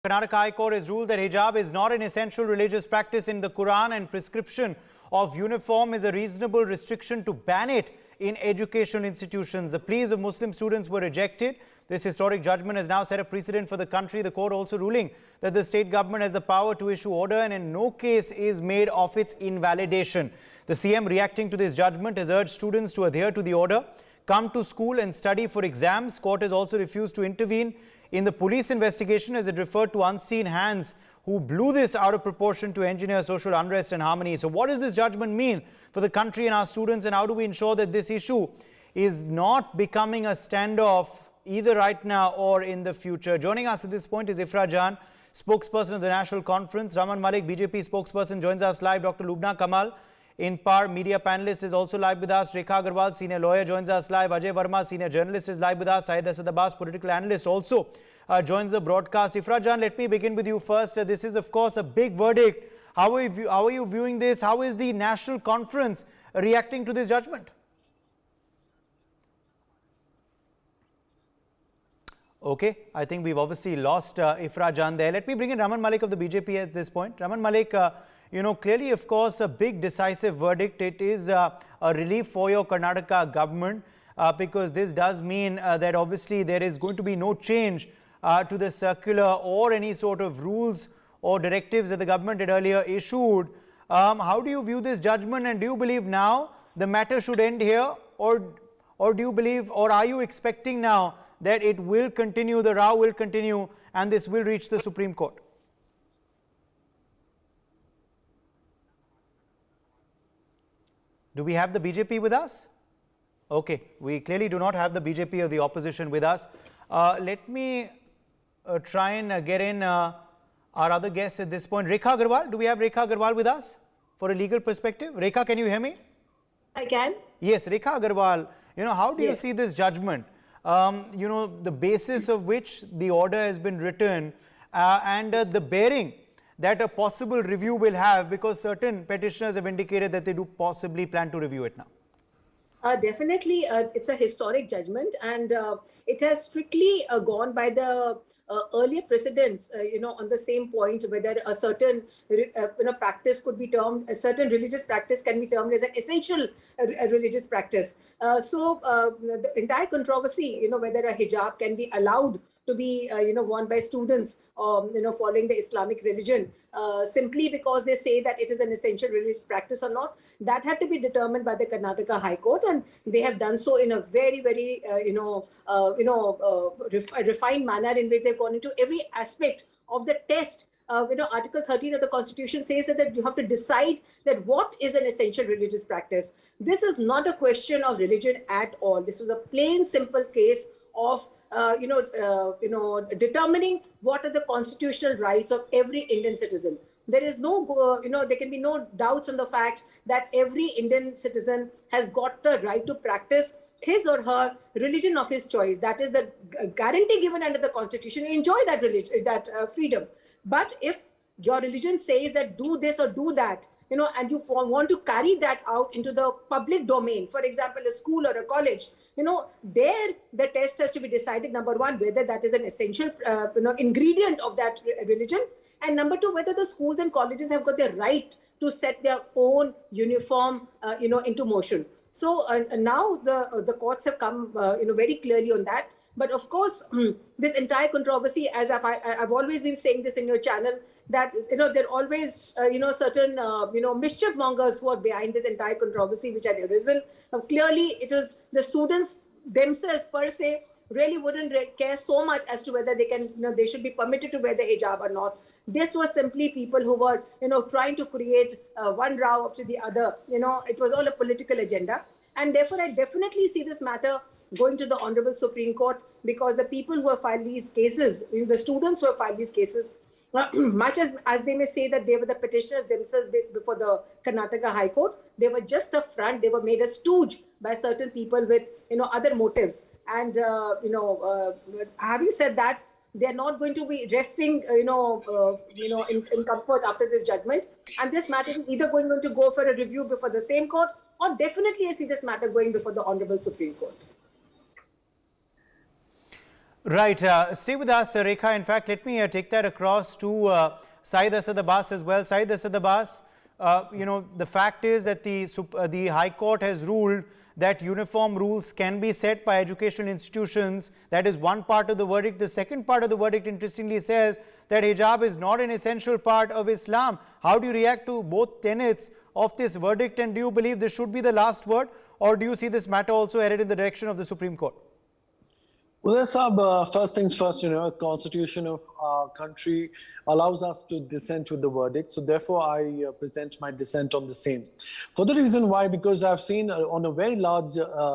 Karnataka High Court has ruled that hijab is not an essential religious practice in the Quran and prescription of uniform is a reasonable restriction to ban it in education institutions. The pleas of Muslim students were rejected. This historic judgment has now set a precedent for the country. The court also ruling that the state government has the power to issue order and in no case is made of its invalidation. The CM reacting to this judgment has urged students to adhere to the order, come to school and study for exams. Court has also refused to intervene in the police investigation as it referred to unseen hands who blew this out of proportion to engineer social unrest and harmony. So what does this judgment mean for the country and our students, and how do we ensure that this issue is not becoming a standoff either right now or in the future? Joining us at this point is Ifra Jan, spokesperson of the National Conference. Raman Malik, BJP spokesperson, joins us live. Dr. Lubna Kamal, in par media panelist, is also live with us. Rekha Agarwal, senior lawyer, joins us live. Ajay Verma, senior journalist, is live with us. Syed Asad Abbas, political analyst, also joins the broadcast. Ifra Jan, let me begin with you first. This is, of course, a big verdict. How are you viewing this? How is the National Conference reacting to this judgment? Okay, I think we've obviously lost Ifra Jan there. Let me bring in Raman Malik of the BJP at this point. Raman Malik, clearly, of course, a big decisive verdict. It is a relief for your Karnataka government because this does mean that obviously there is going to be no change to the circular or any sort of rules or directives that the government had earlier issued. How do you view this judgment, and do you believe now the matter should end here, or do you believe, or are you expecting now that it will continue, the row will continue, and this will reach the Supreme Court? Do we have the BJP with us? Okay, we clearly do not have the BJP or the opposition with us. Let me try and get in our other guests at this point. Rekha Agarwal, do we have Rekha Agarwal with us for a legal perspective? Rekha, can you hear me? I can. Yes, Rekha Agarwal, how do you see this judgment? The basis of which the order has been written and the bearing that a possible review will have, because certain petitioners have indicated that they do possibly plan to review it now. Definitely, it's a historic judgment, and it has strictly gone by the earlier precedents, on the same point, whether a certain practice could be termed, a certain religious practice can be termed as an essential religious practice. So the entire controversy, whether a hijab can be allowed to be, worn by students, following the Islamic religion, simply because they say that it is an essential religious practice or not, that had to be determined by the Karnataka High Court, and they have done so in a very, very, refined manner, in which they've gone into every aspect of the test. Article 13 of the Constitution says that you have to decide that what is an essential religious practice. This is not a question of religion at all. This was a plain, simple case of determining what are the constitutional rights of every Indian citizen. There is no, there can be no doubts on the fact that every Indian citizen has got the right to practice his or her religion of his choice. That is the guarantee given under the Constitution. You enjoy that religion, that freedom. But if your religion says that do this or do that, and you want to carry that out into the public domain, for example, a school or a college, there the test has to be decided, number one, whether that is an essential, ingredient of that religion, and number two, whether the schools and colleges have got the right to set their own uniform, into motion. So now the courts have come, very clearly on that. But of course, this entire controversy, as I've always been saying this in your channel, that there are always certain mischief mongers who are behind this entire controversy which had arisen. Clearly, it was the students themselves per se really wouldn't care so much as to whether they can, they should be permitted to wear the hijab or not. This was simply people who were, trying to create one row up to the other. It was all a political agenda, and therefore I definitely see this matter going to the Honorable Supreme Court, because the people who have filed these cases, the students who have filed these cases, much as they may say that they were the petitioners themselves before the Karnataka High Court, they were just a front. They were made a stooge by certain people with, other motives. And, having said that, they're not going to be resting, in comfort after this judgment. And this matter is either going to go for a review before the same court, or definitely I see this matter going before the Honorable Supreme Court. Right. Stay with us, Rekha. In fact, let me take that across to Saeed Asad Abbas as well. Saeed Asad Abbas, the fact is that the High Court has ruled that uniform rules can be set by educational institutions. That is one part of the verdict. The second part of the verdict, interestingly, says that hijab is not an essential part of Islam. How do you react to both tenets of this verdict, and do you believe this should be the last word, or do you see this matter also headed in the direction of the Supreme Court? Well, first things first, constitution of our country allows us to dissent with the verdict. So therefore, I present my dissent on the same. For the reason why, because I've seen on a very large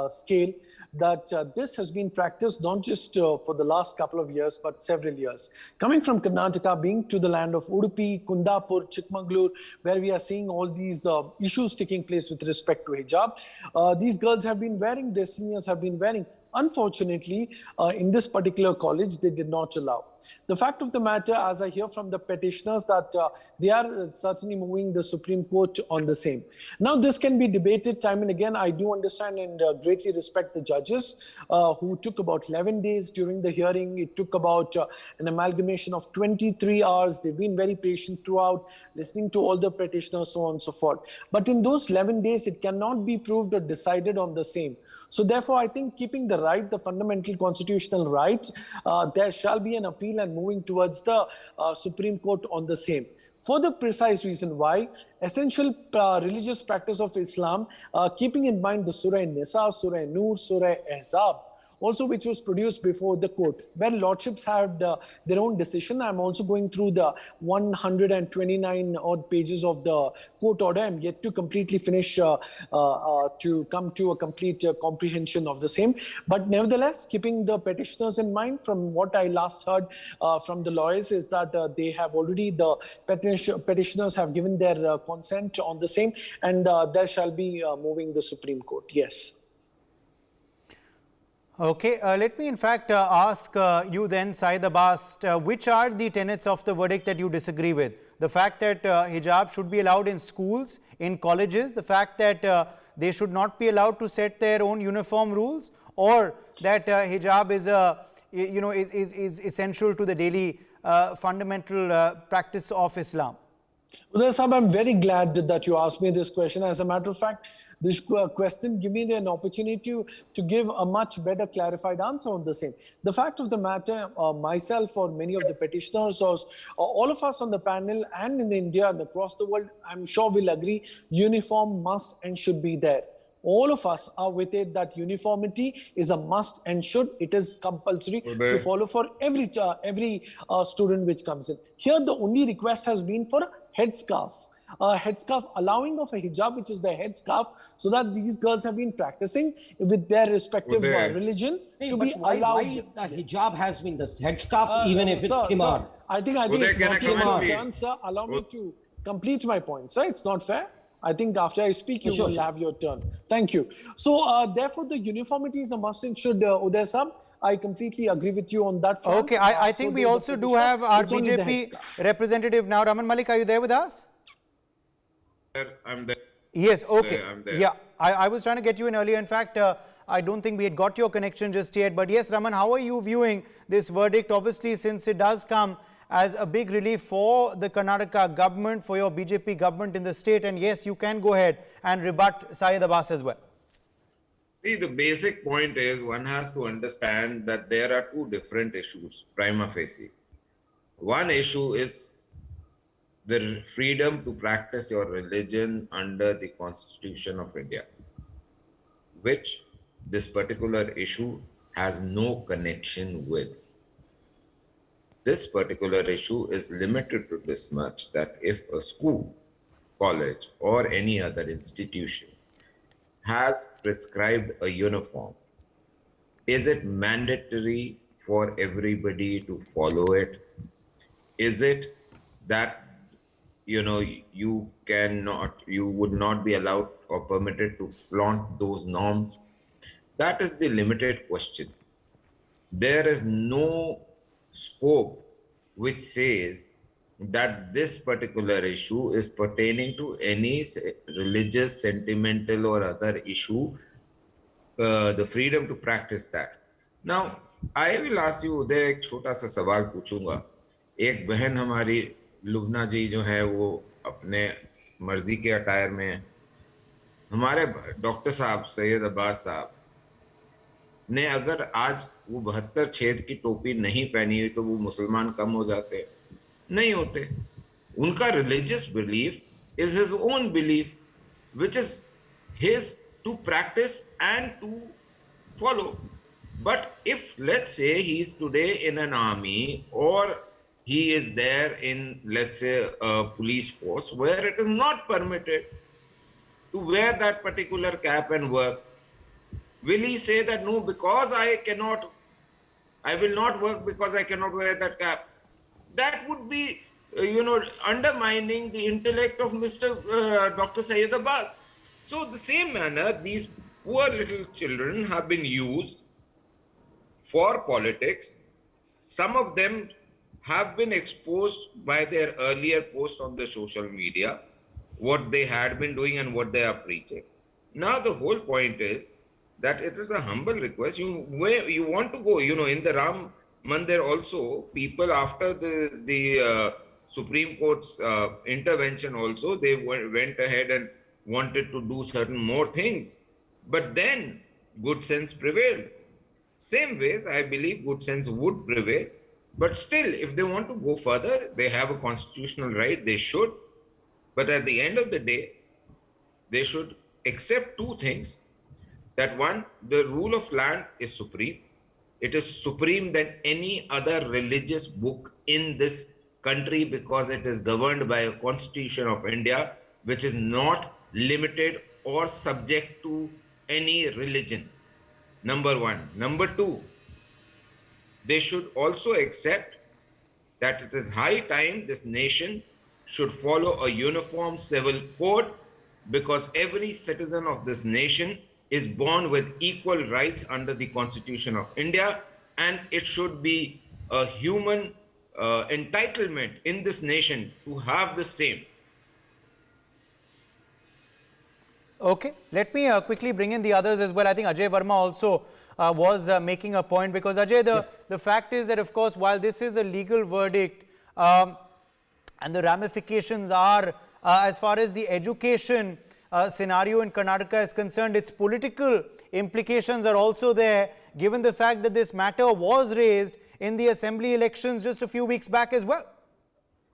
scale that this has been practiced not just for the last couple of years, but several years. Coming from Karnataka, being to the land of Udupi, Kundapur, Chikmagalur, where we are seeing all these issues taking place with respect to hijab, these girls have been wearing, their seniors have been wearing. Unfortunately, in this particular college, they did not allow. The fact of the matter, as I hear from the petitioners, that they are certainly moving the Supreme Court on the same. Now, this can be debated time and again. I do understand and greatly respect the judges who took about 11 days during the hearing. It took about an amalgamation of 23 hours. They've been very patient throughout, listening to all the petitioners, so on and so forth. But in those 11 days, it cannot be proved or decided on the same. So therefore, I think keeping the right, the fundamental constitutional rights, there shall be an appeal and moving towards the Supreme Court on the same. For the precise reason why, essential religious practice of Islam, keeping in mind the Surah Nisa, Surah Nur, Surah Hijab, also which was produced before the court, where lordships had their own decision. I'm also going through the 129 odd pages of the court order. I'm yet to completely finish to come to a complete comprehension of the same. But nevertheless, keeping the petitioners in mind, from what I last heard from the lawyers, is that they have already, the petitioners have given their consent on the same, and there shall be moving the Supreme Court. Yes. Okay, let me in fact ask you then, Saeed Abbas, which are the tenets of the verdict that you disagree with? The fact that hijab should be allowed in schools, in colleges, the fact that they should not be allowed to set their own uniform rules, or that hijab is is essential to the daily fundamental practice of Islam? Well, Sahab, I'm very glad that you asked me this question. As a matter of fact, this question gave me an opportunity to give a much better clarified answer on the same. The fact of the matter, myself or many of the petitioners or all of us on the panel and in India and across the world, I'm sure will agree, uniform must and should be there. All of us are with it that uniformity is a must and should. It is compulsory to follow for every student which comes in. Here, the only request has been for a headscarf. A headscarf, allowing of a hijab, which is the headscarf, so that these girls have been practicing with their respective religion to be allowed. Why the hijab has been the headscarf, even if it's khimar? Sir, I think it's not your turn, sir. Allow me to complete my point, sir. It's not fair. I think after I speak, you will have your turn. Thank you. So, therefore, the uniformity is a must and should, Uday Sahab. I completely agree with you on that front. Okay, I think we also do have our BJP representative now. Raman Malik, are you there with us? I'm there. Yes, okay. I'm there. Yeah, I was trying to get you in earlier. In fact, I don't think we had got your connection just yet. But yes, Raman, how are you viewing this verdict? Obviously, since it does come as a big relief for the Karnataka government, for your BJP government in the state. And yes, you can go ahead and rebut Saeed Abbas as well. See, the basic point is one has to understand that there are two different issues, prima facie. One issue is the freedom to practice your religion under the Constitution of India, which this particular issue has no connection with. This particular issue is limited to this much, that if a school, college, or any other institution has prescribed a uniform, is it mandatory for everybody to follow it? Is it that you would not be allowed or permitted to flaunt those norms? That is the limited question. There is no scope which says that this particular issue is pertaining to any religious, sentimental or other issue, the freedom to practice that. Now, I will ask you Uday, एक छोटा सा सवाल पूछूंगा. एक बहन हमारी लुबना जी जो है वो अपने मर्जी के अटायर में है. हमारे डॉक्टर साहब सैयद अब्बास साहब ने अगर आज वो 72 छेद की टोपी नहीं पहनी हुई तो वो मुसलमान कम हो जाते? नहीं होते. उनका religious belief is his own belief, which is his to practice and to follow. But if, let's say, he is today in an army or he is there in, let's say, a police force where it is not permitted to wear that particular cap and work, will he say that no, because I will not work because I cannot wear that cap? That would be, undermining the intellect of Dr. Syed Abbas. So the same manner, these poor little children have been used for politics. Some of them have been exposed by their earlier posts on the social media, what they had been doing and what they are preaching. Now the whole point is that it is a humble request. You want to go, in the Ram Mandir also, people after the Supreme Court's intervention also, they went ahead and wanted to do certain more things. But then good sense prevailed. Same ways, I believe good sense would prevail. But still, if they want to go further, they have a constitutional right, they should. But at the end of the day, they should accept two things. That one, the rule of land is supreme. It is supreme than any other religious book in this country because it is governed by a constitution of India, which is not limited or subject to any religion. Number one. Number two, they should also accept that it is high time this nation should follow a uniform civil code because every citizen of this nation is born with equal rights under the Constitution of India, and it should be a human entitlement in this nation to have the same. Okay, let me quickly bring in the others as well. I think Ajay Verma also was making a point because Ajay, the fact is that of course while this is a legal verdict and the ramifications are as far as the education scenario in Karnataka is concerned, its political implications are also there given the fact that this matter was raised in the assembly elections just a few weeks back as well.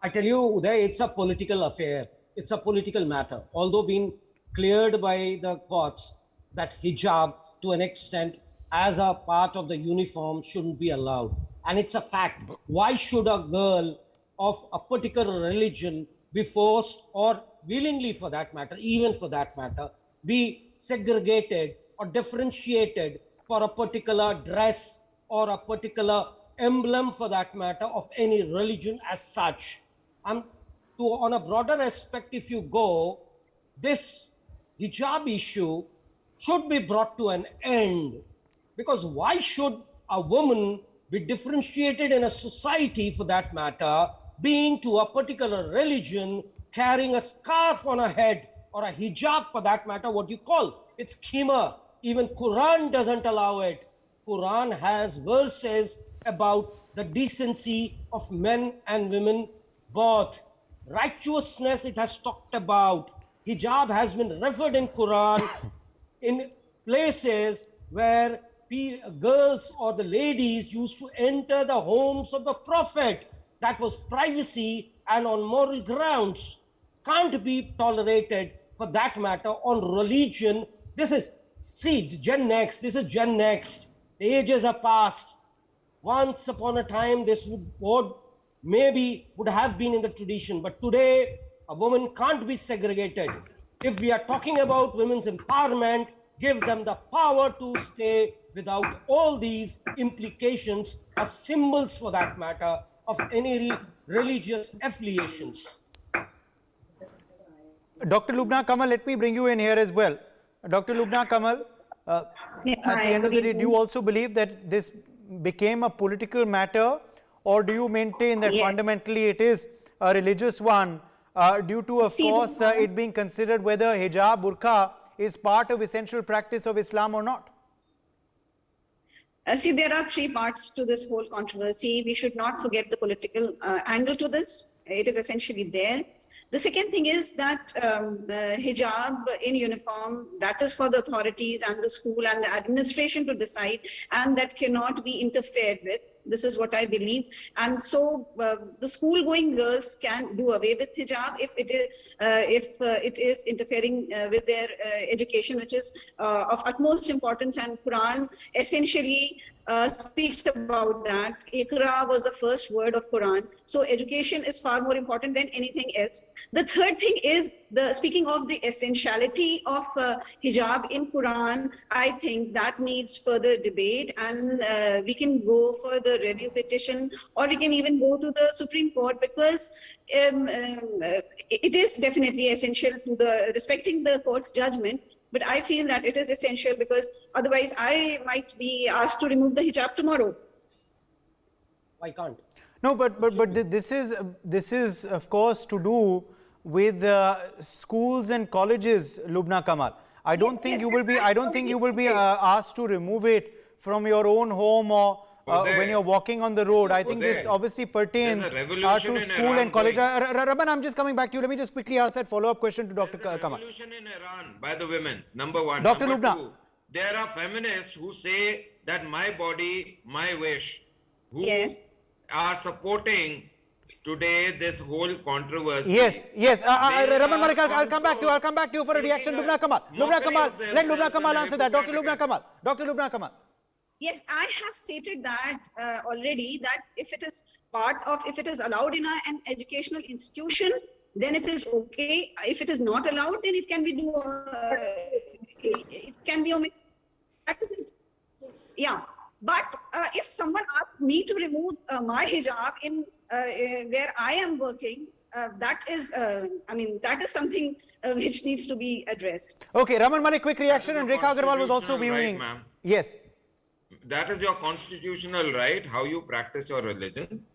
I tell you, Uday, it's a political affair. It's a political matter. Although being cleared by the courts that hijab to an extent as a part of the uniform shouldn't be allowed. And it's a fact. Why should a girl of a particular religion be forced or willingly for that matter, even for that matter, be segregated or differentiated for a particular dress or a particular emblem for that matter of any religion as such? On a broader aspect, if you go, this hijab issue should be brought to an end, because why should a woman be differentiated in a society for that matter, being to a particular religion, carrying a scarf on her head or a hijab for that matter, what you call it's khimar. Even Quran doesn't allow it. Quran has verses about the decency of men and women both. Righteousness it has talked about. Hijab has been referred in Quran in places where girls or the ladies used to enter the homes of the Prophet. That was privacy and on moral grounds. Can't be tolerated for that matter on religion. This is, see, Gen Next, this is Gen Next. The ages are past. Once upon a time, this would have been in the tradition, but today a woman can't be segregated. If we are talking about women's empowerment, give them the power to stay without all these implications or symbols for that matter of any religious affiliations. Dr. Lubna Kamal, let me bring you in here as well. Dr. Lubna Kamal, at the end of the day, do you also believe that this became a political matter, or do you maintain that fundamentally it is a religious one due to, of course, it being considered whether hijab, burqa is part of essential practice of Islam or not? See, there are three parts to this whole controversy. We should not forget the political angle to this. It is essentially there. The second thing is that the hijab in uniform, that is for the authorities and the school and the administration to decide, and that cannot be interfered with. This is what I believe. And so the school-going girls can do away with hijab if it is interfering with their education, which is of utmost importance. And Quran essentially speaks about that. Iqra was the first word of Quran. So education is far more important than anything else. The third thing is, speaking of the essentiality of hijab in Quran, I think that needs further debate, and we can go for the review petition, or we can even go to the Supreme Court, because it is definitely essential to respecting the court's judgment. But I feel that it is essential, because otherwise I might be asked to remove the hijab tomorrow. Why can't? No, but this is of course to do with schools and colleges, Lubna Kamal. I don't think you will be asked to remove it from your own home or when you're walking on the road. I think this obviously pertains to school and college. Raman, I'm just coming back to you. Let me just quickly ask that follow-up question to Dr. Kamal. Revolution in Iran by the women, number one. Dr. Number Lubna. two, there are feminists who say that my body, my wish, who Yes. are supporting today this whole controversy. Yes. Raman Malik, I'll come back to you for a reaction. Lubna Kamal, let Lubna Kamal answer that. Dr. Lubna Kamal. Yes, I have stated that already, that if it is allowed in an educational institution, then it is okay. If it is not allowed, then it can be omitted. Yeah, but if someone asked me to remove my hijab in where I am working, that is something which needs to be addressed. Okay, Raman Malik, quick reaction, and Rekha Agarwal was also Constitutional right, viewing. ma'am. Yes. That is your constitutional right, how you practice your religion.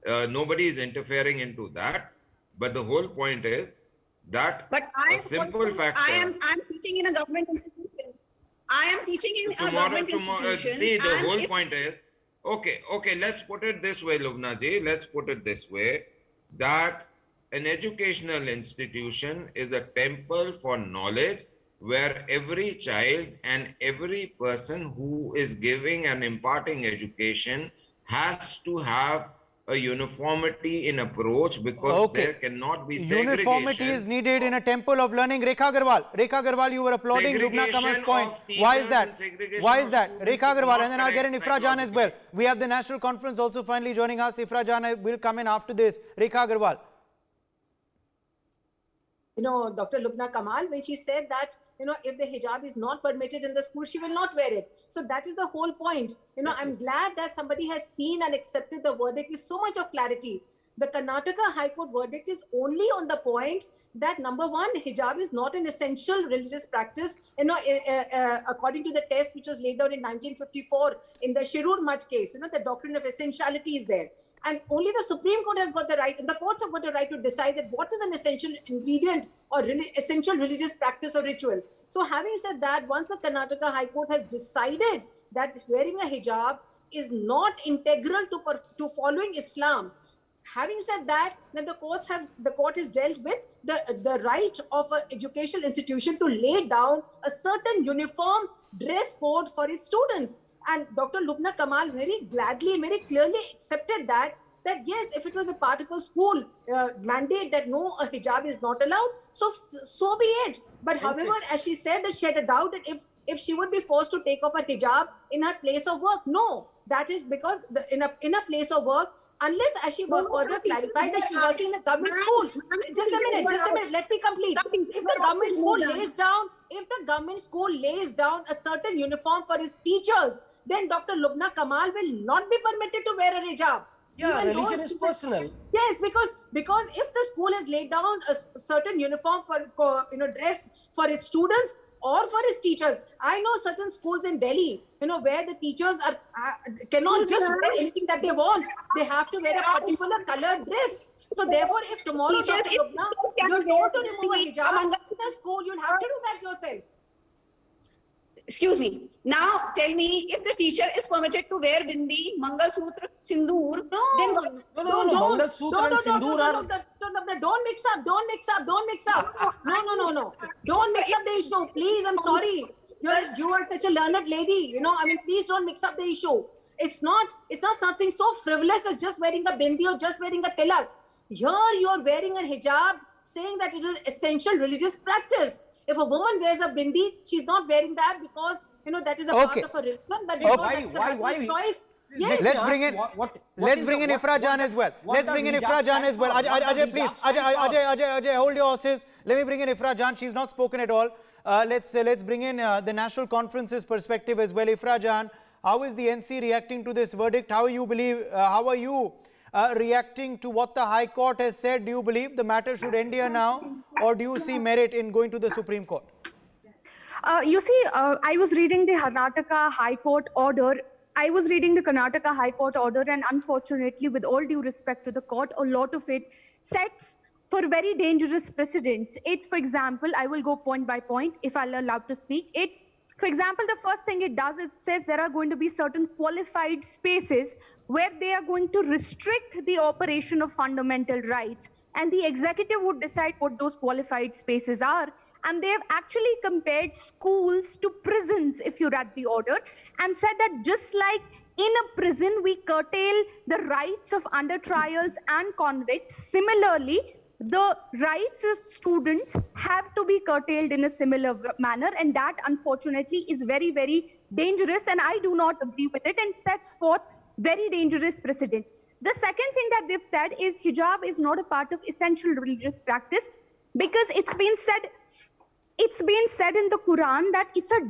Nobody is interfering into that. But the whole point is that a simple factor. I am teaching in a government institution. I am teaching in a government institution. See, the whole point is, okay, let's put it this way, Lubna ji, let's put it this way, that an educational institution is a temple for knowledge, where every child and every person who is giving and imparting education has to have a uniformity in approach, because there cannot be segregation. Uniformity is needed in a temple of learning. Rekha Agarwal, you were applauding Lubna Kamal's point. Why is that? Rekha Agarwal, and then I'll get in Ifra Jan as well. We have the National Conference also finally joining us. Ifra Jan will come in after this. Rekha Agarwal. Dr. Lubna Kamal, when she said that, if the hijab is not permitted in the school, she will not wear it. So that is the whole point. I'm glad that somebody has seen and accepted the verdict with so much of clarity. The Karnataka High Court verdict is only on the point that, number one, hijab is not an essential religious practice, according to the test which was laid down in 1954 in the Shirur Mutt case. The doctrine of essentiality is there. And only the Supreme Court has got the right, and the courts have got the right to decide that what is an essential ingredient or essential religious practice or ritual. So having said that, once the Karnataka High Court has decided that wearing a hijab is not integral to following Islam, having said that, then the court has dealt with the right of an educational institution to lay down a certain uniform dress code for its students. And Dr. Lubna Kamal very gladly, very clearly accepted that yes, if it was a part of a school mandate that no, a hijab is not allowed, so be it. But however, as she said, that she had a doubt that if she would be forced to take off her hijab in her place of work. No, that is because in a place of work, unless as she further clarified that she's working in a government school. Just a minute, let me complete. If the government school lays down a certain uniform for its teachers, then Dr. Lubna Kamal will not be permitted to wear a hijab. Yeah, religion is personal. Yes, because if the school has laid down a certain uniform for dress for its students or for its teachers. I know certain schools in Delhi, where the teachers cannot just wear anything that they want. They have to wear a particular colored dress. So therefore, if tomorrow, Dr. Lubna, you're told to remove a hijab in a school, you'll have to do that yourself. Excuse me. Now tell me, if the teacher is permitted to wear bindi, Mangal Sutra, Sindoor, then what? No. Mangal Sutra and Sindoor are. Don't mix up. Don't mix up. Don't mix up. No. Don't mix up the issue. Please, I'm sorry. You are such a learned lady. I mean, please don't mix up the issue. It's not something so frivolous as just wearing a bindi or just wearing a tilak. Here you're wearing a hijab, saying that it is an essential religious practice. If a woman wears a bindi, she's not wearing that because that is a part of her religion. But Why? choice, yes. Let's bring in. Let's bring in Ifra Jan as well. Let's bring in Ifra Jan as well. Ajay, please. Ajay, hold your horses. Let me bring in Ifra Jan. She's not spoken at all. Let's bring in the National Conference's perspective as well. Ifra Jan, how is the NC reacting to this verdict? How are you reacting to what the High Court has said? Do you believe the matter should end here now, or do you see merit in going to the Supreme Court? You see, I was reading the Karnataka High Court order. And unfortunately, with all due respect to the court, a lot of it sets for very dangerous precedents. For example, I will go point by point if I'll allow to speak. For example, the first thing it does, it says there are going to be certain qualified spaces where they are going to restrict the operation of fundamental rights, and the executive would decide what those qualified spaces are. And they have actually compared schools to prisons, if you read the order, and said that just like in a prison we curtail the rights of under trials and convicts, similarly the rights of students have to be curtailed in a similar manner, and that unfortunately is very, very dangerous, and I do not agree with it and sets forth very dangerous precedent. The second thing that they've said is hijab is not a part of essential religious practice, because it's been said in the Quran that it's a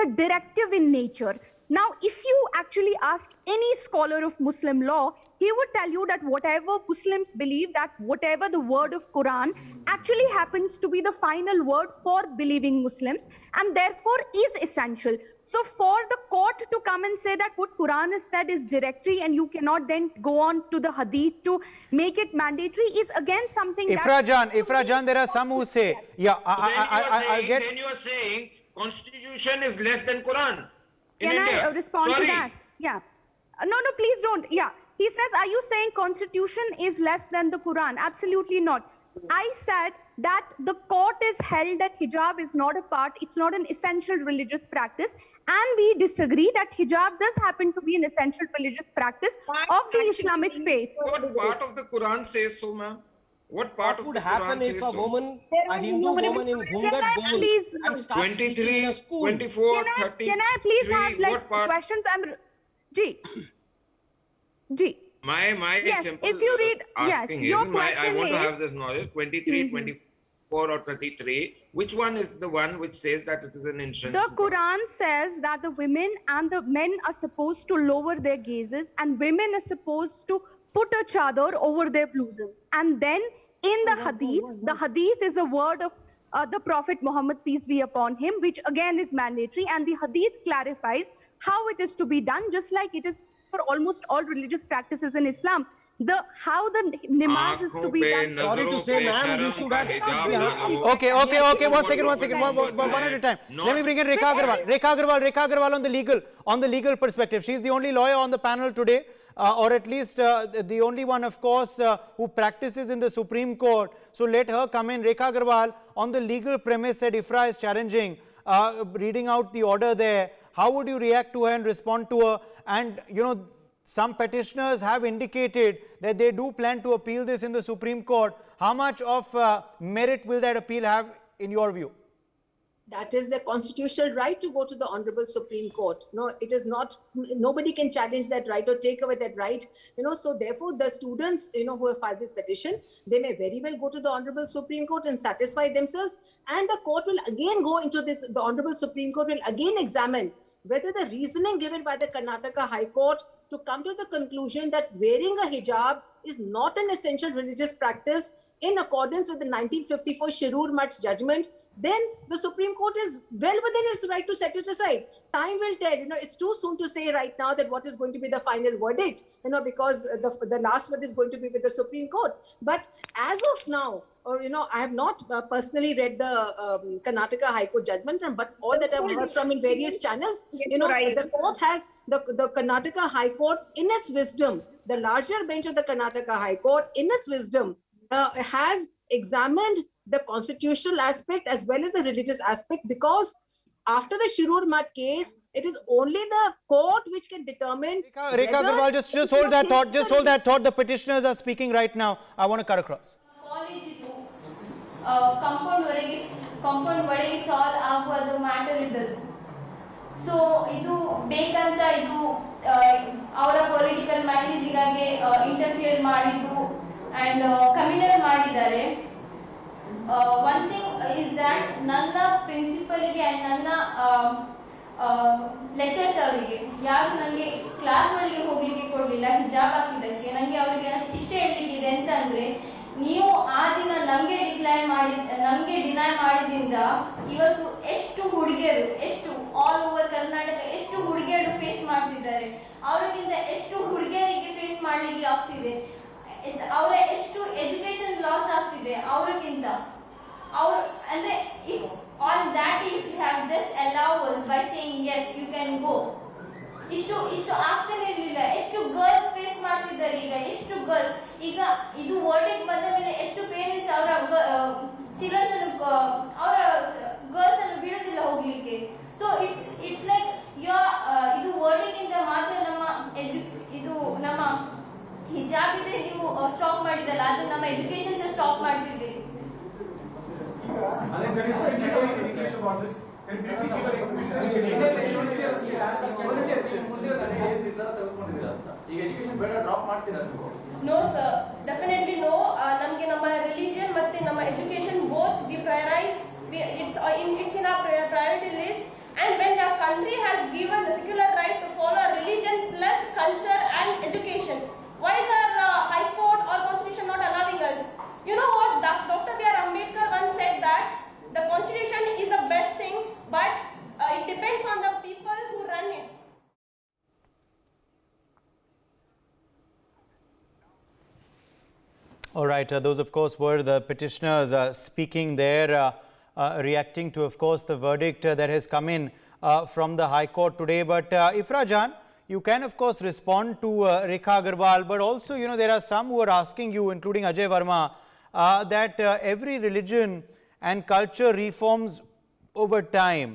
directive in nature. Now, if you actually ask any scholar of Muslim law, he would tell you that whatever Muslims believe, that whatever the word of Quran actually happens to be the final word for believing Muslims, and therefore is essential. So for the court to come and say that what Quran has said is directory and you cannot then go on to the hadith to make it mandatory is again something Ifra Jan, there are some who say, yeah, Then you are saying Constitution is less than Quran in Can India. I respond to that? Yeah. No, please don't. Yeah. He says, are you saying Constitution is less than the Quran? Absolutely not. I said that the court is held that hijab is not a part, it's not an essential religious practice. And we disagree that hijab does happen to be an essential religious practice of the Islamic faith. What part of the Quran says so, ma'am? What part of would the happen Quran if says a so? woman, a Hindu woman in Ghungat goes and starts teaching in 23, a school? 24, 30. Can I please have like questions? Yes, simple if you read, asking your is, question I want to is, have this knowledge, 23, 24 or 33, which one is the one which says that it is an instance? The Quran says that the women and the men are supposed to lower their gazes, and women are supposed to put a chador over their bosoms. And then in the hadith is a word of the Prophet Muhammad, peace be upon him, which again is mandatory, and the hadith clarifies how it is to be done, just like it is for almost all religious practices in Islam. How the namaz is to be done. Sorry to say, ma'am, you should have stuck behind. Okay. One second. One at a time. Let me bring in Rekha Agarwal. Rekha Agarwal on the legal perspective. She's the only lawyer on the panel today, or at least the only one, of course, who practices in the Supreme Court. So let her come in. Rekha Agarwal, on the legal premise that Ifra is challenging, reading out the order there, how would you react to her and respond to her? And, some petitioners have indicated that they do plan to appeal this in the Supreme Court. How much of merit will that appeal have in your view? That is the constitutional right to go to the Honorable Supreme Court. No, it is not, nobody can challenge that right or take away that right. So therefore the students, who have filed this petition, they may very well go to the Honorable Supreme Court and satisfy themselves. And the court will again go into this, the Honorable Supreme Court will again examine whether the reasoning given by the Karnataka High Court to come to the conclusion that wearing a hijab is not an essential religious practice in accordance with the 1954 Shirur Mutt's judgment, then the Supreme Court is well within its right to set it aside. Time will tell. It's too soon to say right now that what is going to be the final verdict, because the last word is going to be with the Supreme Court. But as of now, or I have not personally read the Karnataka High Court judgment, but all that I've heard from in various channels, Right. the court has the Karnataka High Court in its wisdom, the larger bench of the Karnataka High Court in its wisdom has examined the constitutional aspect as well as the religious aspect, because after the Shirur Mat case, it is only the court which can determine. Rekha Agarwal, just hold that thought. Just hold that thought. The petitioners are speaking right now. I want to cut across. College ಇದು compound ಒಳಗೆ solve ಆಗುವುದು matter ಇದ್ದದ್ದು. So ಇದು ಬೇಕಂತ ಇದು ಅವರ political ಮೈಲೇಜಿಗಾಗಿ interfere ಮಾಡಿದ್ದು and communal ಮಾಡಿದ್ದಾರೆ. ಒನ್ ಥಿಂಗ್ ಇಸ್ ದ್ಯಾಟ್ ನನ್ನ ಪ್ರಿನ್ಸಿಪಲ್ಗೆ ಆ್ಯಂಡ್ ನನ್ನ ಲೆಕ್ಚರ್ಸ್ ಅವರಿಗೆ ಯಾರು ನನಗೆ ಕ್ಲಾಸ್ ಒಳಗೆ ಹೋಗ್ಲಿಕ್ಕೆ ಕೊಡಲಿಲ್ಲ ಹಿಜಾಬ್ ಹಾಕಿದ್ದಕ್ಕೆ. ನನಗೆ ಅವರಿಗೆ ಇಷ್ಟೇ ಹೇಳಲಿಕ್ಕಿದೆ ಅಂತ ಅಂದರೆ, ನೀವು ಆ ದಿನ ನಮಗೆ ಡಿನೈ ಮಾಡಿದ್ರಿಂದ ಇವತ್ತು ಎಷ್ಟು ಹುಡುಗಿಯರು, ಎಷ್ಟು ಆಲ್ ಓವರ್ ಕರ್ನಾಟಕ ಎಷ್ಟು ಹುಡುಗಿಯರು ಫೇಸ್ ಮಾಡ್ತಿದ್ದಾರೆ, ಅವರಿಗಿಂತ ಎಷ್ಟು ಹುಡುಗಿಯರಿಗೆ ಫೇಸ್ ಮಾಡಲಿಕ್ಕೆ ಆಗ್ತಿದೆ, ಅವರ ಎಷ್ಟು ಎಜುಕೇಶನ್ ಲಾಸ್ ಆಗ್ತಿದೆ ಅವರಿಗಿಂತ. ಅವ್ರು ಅಂದರೆ if on that if you have just allow us by saying yes you can go, ಇಷ್ಟು ಆಗ್ತಾನೆ ಇರಲಿಲ್ಲ. ಎಷ್ಟು ಗರ್ಲ್ಸ್ ಫೇಸ್ ಮಾಡ್ತಿದ್ದಾರೆ ಈಗ, ಎಷ್ಟು ಗರ್ಲ್ಸ್ ಈಗ ಇದು ವರ್ಡಿಗೆ ಬಂದ ಮೇಲೆ ಎಷ್ಟು ಪೇರೆಂಟ್ಸ್ ಅವರ ಚಿಲ್ಡ್ರನ್ಸ್ ಅನ್ನು ಅವರ ಗರ್ಲ್ಸ್ ಅನ್ನು ಬಿಡುತ್ತಿಲ್ಲ ಹೋಗ್ಲಿಕ್ಕೆ. ಸೊ ಇಟ್ಸ್ ಲೈಕ್ ಇದು ವರ್ಡಿಗಿಂತ ಮಾತ್ರ ನಮ್ಮ ಹಿಜಾಬ್ ಇದೆ ನೀವು ಸ್ಟಾಪ್ ಮಾಡಿದಲ್ಲ, ಅದು ನಮ್ಮ ಎಜುಕೇಶನ್ ಸ್ಟಾಪ್ ಮಾಡ್ತಿದ್ದೀರಿ. No sir, definitely no. ನಮಗೆ ನಮ್ಮ ರಿಲಿಜಿಯನ್ ಮತ್ತೆ ನಮ್ಮ education both we prioritize. It's in our priority list. And when the country has given the secular right to follow religion plus culture and education, why is our High Court or Constitution not allowing us? You know what? Dr. B.R. Ambedkar once said that the Constitution is the best thing, but it depends on the people who run it. All right, those of course were the petitioners speaking there, reacting to of course the verdict that has come in from the High Court today. But Ifra Jan, you can of course respond to Rekha Agarwal, but also there are some who are asking you, including Ajay Verma, that every religion and culture reforms over time.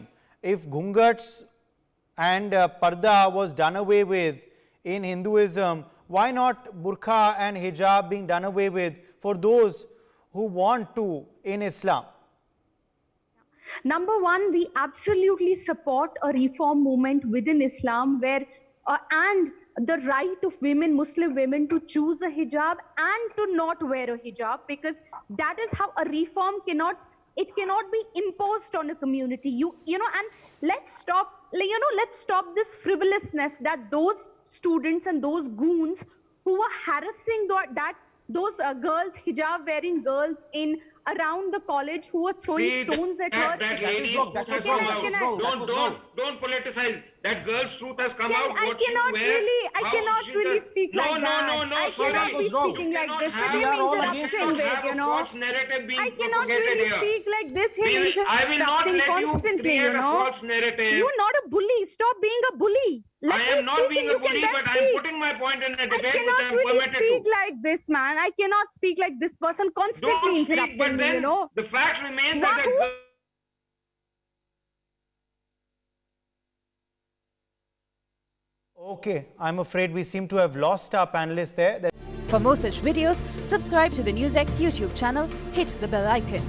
If ghungats and parda was done away with in Hinduism, why not burqa and hijab being done away with for those who want to in Islam? Number one, we absolutely support a reform movement within Islam where and the right of women, Muslim women, to choose a hijab and to not wear a hijab, because that is how a reform cannot be imposed on a community. And let's stop this frivolousness that those students and those goons who are harassing those girls, hijab wearing girls in around the college, who are throwing stones at her. That lady's truth has come out. Don't politicize. That girl's truth has come out. I cannot really speak like that. No, sorry. I cannot be speaking like this. We are all against it. Have a false narrative being I cannot propagated really here. speak like this. I will not let you create a false narrative. You're not a bully. Stop being a bully. I am not being a bully, but I am putting my point in a debate which I am permitted to. I cannot really speak like this, man. I cannot speak like this person constantly Don't speak, interrupting but then me, the fact remains that Okay, I'm afraid we seem to have lost our panelists there. For more such videos, subscribe to the NewsX YouTube channel, hit the bell icon.